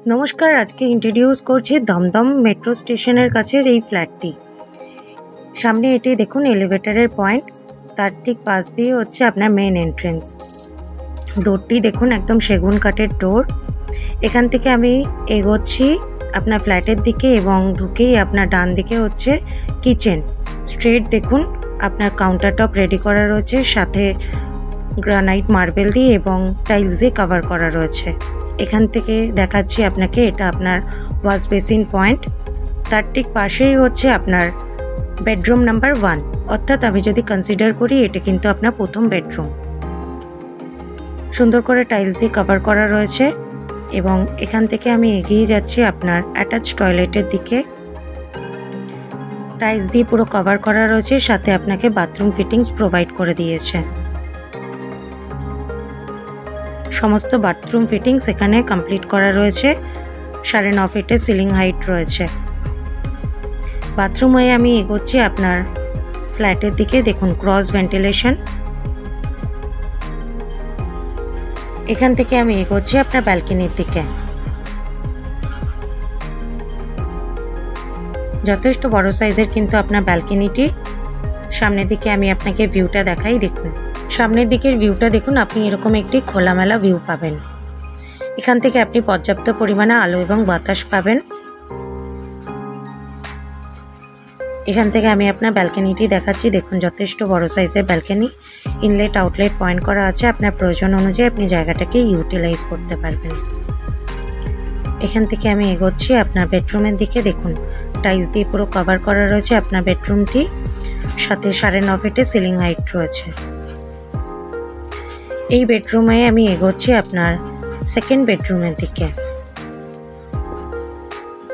নমস্কার, আজকে ইন্ট্রোডিউস করছি দমদম মেট্রো স্টেশনের কাছের এই ফ্ল্যাটটি। সামনে এটি দেখুন এলিভেটরের পয়েন্ট, তার ঠিক পাশ দিয়ে হচ্ছে আপনার মেন এন্ট্রেন্স। ডোরটি দেখুন একদম সেগুন কাঠের ডোর। এখান থেকে আমি এগোচ্ছি আপনার ফ্ল্যাটের দিকে এবং ঢুকেই আপনার ডান দিকে হচ্ছে কিচেন। স্ট্রেট দেখুন আপনার কাউন্টার টপ রেডি করা রয়েছে, সাথে গ্রানাইট মার্বেল দিয়ে এবং টাইলস দিয়ে কভার করা রয়েছে। এখান থেকে দেখাচ্ছি আপনাকে, এটা আপনার ওয়াশ বেসিন পয়েন্ট। তার ঠিক পাশেই হচ্ছে আপনার বেডরুম নাম্বার 1, অর্থাৎ আমি যদি কনসিডার করি এটা কিন্তু আপনার প্রথম বেডরুম। সুন্দর করে টাইলস দিয়ে কভার করা রয়েছে এবং এখান থেকে আমি এগিয়ে যাচ্ছি আপনার অ্যাটাচ টয়লেটের দিকে। টাইলস দিয়ে পুরো কভার করা রয়েছে, সাথে আপনাকে বাথরুম ফিটিংস প্রোভাইড করে দিয়েছে। সমস্ত বাথরুম ফিটিংস এখানে কমপ্লিট করা রয়েছে। 9.5 ফিটের সিলিং হাইট রয়েছে। বাথরুম হয়ে আমি এগোচ্ছি আপনার ফ্ল্যাটের দিকে। দেখুন ক্রস ভেন্টিলেশন। এখান থেকে আমি এগোচ্ছি আপনার ব্যালকনির দিকে। যথেষ্ট বড় সাইজের কিন্তু আপনার ব্যালকনিটি। সামনের দিকে আমি আপনাকে ভিউটা দেখাই। দেখুন সামনের দিকের ভিউটা দেখুন, আপনি এরকম একটি খোলামেলা ভিউ পাবেন। এখান থেকে আপনি পর্যাপ্ত পরিমাণে আলো এবং বাতাস পাবেন। এখান থেকে আমি আপনার ব্যালকনিটি দেখাচ্ছি। দেখুন যথেষ্ট বড় সাইজের ব্যালকনি। ইনলেট আউটলেট পয়েন্ট করা আছে, আপনার প্রয়োজন অনুযায়ী আপনি জায়গাটাকে ইউটিলাইজ করতে পারবেন। এখান থেকে আমি এগোচ্ছি আপনার বেডরুমের দিকে। দেখুন টাইলস দিয়ে পুরো কভার করা রয়েছে আপনার বেডরুমটি, সাথে 9.5 ফিটের সিলিং হাইট রয়েছে। এই বেডরুমে আমি এগোচ্ছি আপনার সেকেন্ড বেডরুমের দিকে।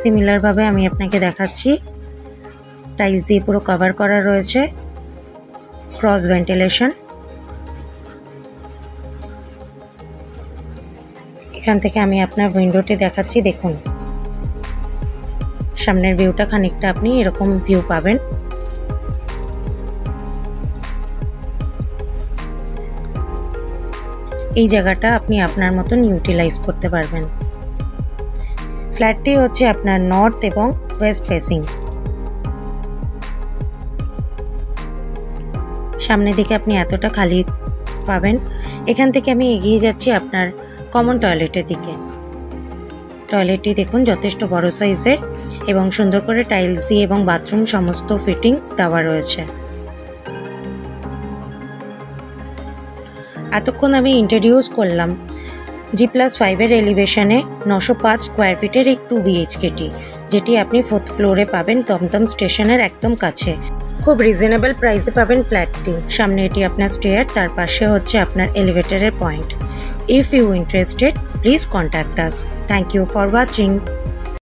সিমিলারভাবে আমি আপনাকে দেখাচ্ছি, টাইলস দিয়ে পুরো কভার করা রয়েছে, ক্রস ভেন্টিলেশন। এখান থেকে আমি আপনার উইন্ডোটি দেখাচ্ছি। দেখুন সামনের ভিউটা খানিকটা আপনি এরকম ভিউ পাবেন। এই জায়গাটা আপনি আপনার মতন ইউটিলাইজ করতে পারবেন। ফ্ল্যাটটি হচ্ছে আপনার নর্থ এবং ওয়েস্ট ফেসিং। সামনের দিকে আপনি এতটা খালি পাবেন। এখান থেকে আমি এগিয়ে যাচ্ছি আপনার কমন টয়লেটের দিকে। টয়লেটটি দেখুন যথেষ্ট বড় সাইজের এবং সুন্দর করে টাইলস দিয়ে এবং বাথরুম সমস্ত ফিটিংস দেওয়া রয়েছে। এতক্ষণ আমি ইন্ট্রোডিউস করলাম G+5 এর এলিভেশনে 905 স্কোয়ার ফিটের এক 2 BHKটি, যেটি আপনি 4th ফ্লোরে পাবেন দমদম স্টেশনের একদম কাছে। খুব রিজনেবল প্রাইসে পাবেন ফ্ল্যাটটি। সামনে এটি আপনার স্টেয়ার, তার পাশে হচ্ছে আপনার এলিভেটরের point. If you interested, please contact us. Thank you for watching.